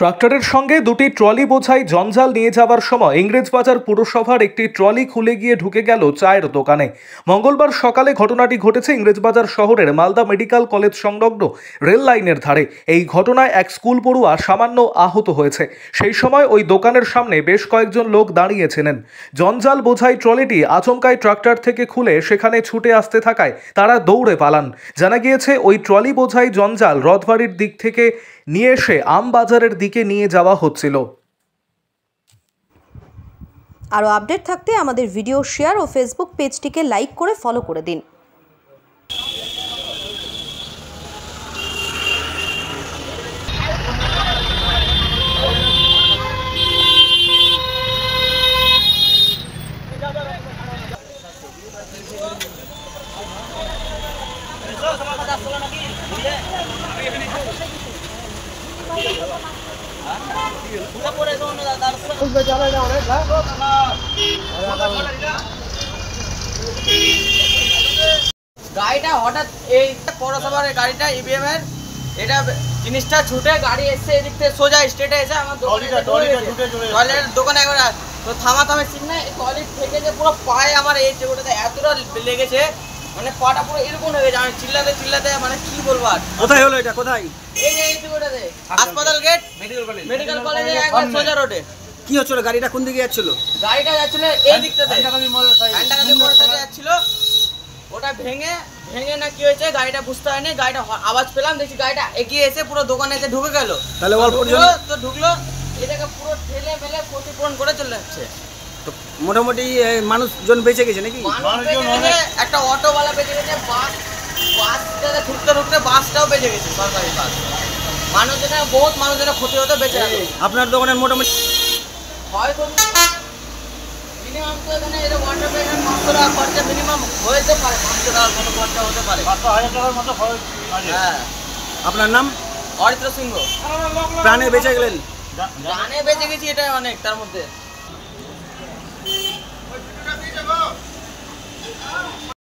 ট্রাক্টরের সঙ্গে দুটি ট্রলি বোঝাই জঞ্জাল নিয়ে যাওয়ার সময় ইংরেজবাজার পুরসভার একটি ট্রলি খুলে গিয়ে ঢুকে গেল চায়ের দোকানে। মঙ্গলবার সকালে ঘটনাটি ঘটেছে ইংরেজবাজার শহরের মালদা মেডিকেল কলেজ সংলগ্ন রেল লাইনের ধারে। এই ঘটনায় এক স্কুল পড়ুয়া সামান্য আহত হয়েছে। সেই সময় ওই দোকানের সামনে বেশ কয়েকজন লোক দাঁড়িয়েছিলেন। জঞ্জাল বোঝাই ট্রলিটি আচমকাই ট্রাক্টর থেকে খুলে সেখানে ছুটে আসতে থাকায় তারা দৌড়ে পালান। জানা গিয়েছে ওই ট্রলি বোঝাই জঞ্জাল রথবাড়ির দিক থেকে নিয়ে এসে আমবাজারের দিকে নিয়ে যাওয়া হচ্ছিল। আরও আপডেট থাকতে আমাদের ভিডিও শেয়ার ও ফেসবুক পেজটিকে লাইক করে ফলো করে দিন। গাড়িটা হঠাৎ এই পৌরসভার গাড়িটা ইভিএম এর এটা জিনিসটা ছুটে গাড়ি এসে এদিক থেকে সোজা স্ট্রেটে এসে আমার টয়লেটের দোকানে একবার তো থামাথামি সিন না, টয়লেট থেকে যে পুরো পায়ে আমার এই জায়গাটাতে এতটা লেগেছে, মানে পাটা পুরো এরকম হয়ে গেছে। আমি চিল্লাতে চিল্লাতে মানে কি বলবো আর। কোথায় হলো এটা? কোথায়? এই যে এই জায়গাটাতে হাসপাতাল গেট মেডিকেল কলেজে একবার সোজা রোডে। কি হচ্ছিল? গাড়িটা কোন দিকে যাচ্ছিল? গাড়িটা যাচ্ছিল এই দিকটাতে, হ্যান্ডাকাদি মোড় থেকে যাচ্ছিল। ওটা ভেঙে না কি হয়েছে গাড়িটা বুঝতে হয়নি। গাড়িটা আওয়াজ পেলাম, দেখছি গাড়িটা এগিয়ে এসে পুরো দোকানে এসে ঢুকে গেল। তাহলে অল্প তো ঢুকলো, এটাকে পুরো ঠেলে মেলে ক্ষতিপূরণ করে চলে যাচ্ছে। তো মোটামুটি মানুষজন বেঁচে গেছে নাকি? একটা অটোওয়ালা বেঁচে গেছে, বাসটাতে ঢুকতে বাসটাও বেঁচে গেছে, সরকারি বাস। মানুষজনের বহুত মানুষজনের ক্ষতি হতে বেঁচে গেছে। আপনার দোকানের মোটামুটি হয়তো মিনিমাম তো এখানে এরকম ওয়াটার ব্যাগের 500 টাকা খরচা মিনিমাম হতে পারে, 500 টাকার মতো খরচা হতে পারে, 500,000 টাকার মতো খরচ। হ্যাঁ। আপনার নাম? অরিত্র সিংহ। প্রাণে বেঁচে গেলেন? প্রাণে বেঁচে গেছি, এটাই অনেক। তার মধ্যে